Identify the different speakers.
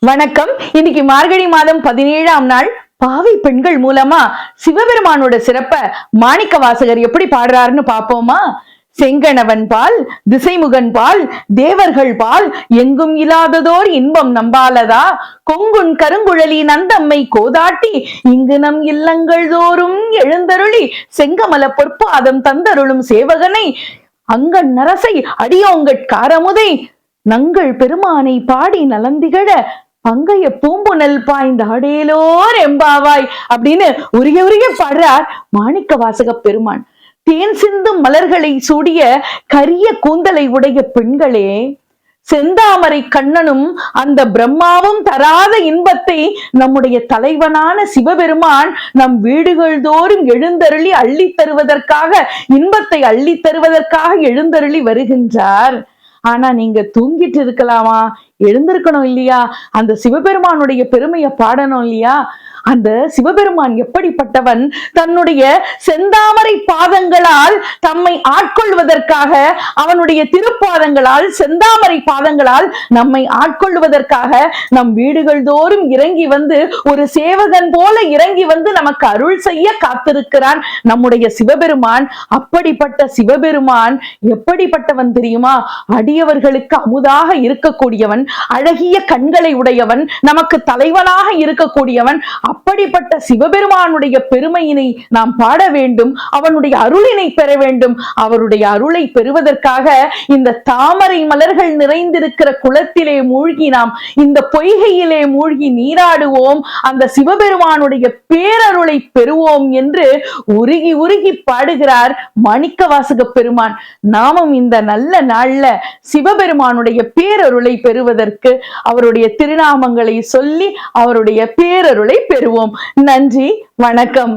Speaker 1: வணக்கம். இன்னைக்கு மார்கழி மாதம் 17ஆம் நாள். பாவை பெண்கள் மூலமா சிவபெருமானோட சிறப்ப மாணிக்க வாசகர் எப்படி பாடுறாருன்னு பாப்போமா? செங்கணவன் பால், திசைமுகன் பால், தேவர்கள் பால், எங்கும் இல்லாததோர் இன்பம் நம்பாலதா, கொங்குன் கருங்குழலி நந்தம்மை கோதாட்டி, இங்கு நம் இல்லங்கள் தோறும் எழுந்தருளி, செங்கமல பொற்பாதம் தந்தருளும் சேவகனை, அங்கண் நரசை அடியோங்கட் காரமுதை, நங்கள் பெருமானை பாடி நலந்திகழ, பங்கைய பூம்புனல் பாய்ந்தாடேலோர் எம்பாவாய் அப்படின்னு உரிய பாடுறார் மாணிக்க வாசக பெருமான். தேன் சிந்தும் மலர்களை சூடிய கரிய கூந்தலை உடைய பெண்களே, செந்தாமரை கண்ணனும் அந்த பிரம்மாவும் தராத இன்பத்தை நம்முடைய தலைவனான சிவபெருமான் நம் வீடுகள் தோறும் எழுந்தருளி அள்ளி தருவதற்காக, இன்பத்தை அள்ளி தருவதற்காக எழுந்தருளி வருகின்றார். ஆனா நீங்க தூங்கிட்டு இருக்கலாமா? எழுந்திருக்கணும் இல்லையா? அந்த சிவபெருமானுடைய பெருமையை பாடணும் இல்லையா? அந்த சிவபெருமான் எப்படிப்பட்டவன்? தன்னுடைய செந்தாமரை பாதங்களால் தம்மை ஆட்கொள்வதற்காக, அவனுடைய திருப்பாதங்களால், செந்தாமரை பாதங்களால் நம்மை ஆட்கொள்வதற்காக நம் வீடுகள் தோறும் இறங்கி வந்து, ஒரு சேவகன் போல இறங்கி வந்து நமக்கு அருள் செய்ய காத்திருக்கிறான் நம்முடைய சிவபெருமான். அப்படிப்பட்ட சிவபெருமான் எப்படிப்பட்டவன் தெரியுமா? அடியவர்களுக்கு அமுதாக இருக்கக்கூடியவன், அழகிய கண்களை உடையவன், நமக்கு தலைவனாக இருக்கக்கூடியவன். அப்படிப்பட்ட சிவபெருமானுடைய பெருமையினை நாம் பாட வேண்டும், அவனுடைய அருளினை பெற வேண்டும். அவருடைய அருளை பெறுவதற்காக இந்த தாமரை மலர்கள் நிறைந்திருக்கிற குளத்திலே மூழ்கி, நாம் இந்த பொய்கையிலே மூழ்கி நீராடுவோம், அந்த சிவபெருமானுடைய பேரருளை பெறுவோம் என்று உருகி உருகி பாடுகிறார் மாணிக்க வாசக பெருமான். நாமும் இந்த நல்ல நாள்ல சிவபெருமானுடைய பேரருளை பெறுவதற்கு அவருடைய திருநாமங்களை சொல்லி அவருடைய பேரருளை பெறுவோம். நன்றி, வணக்கம்.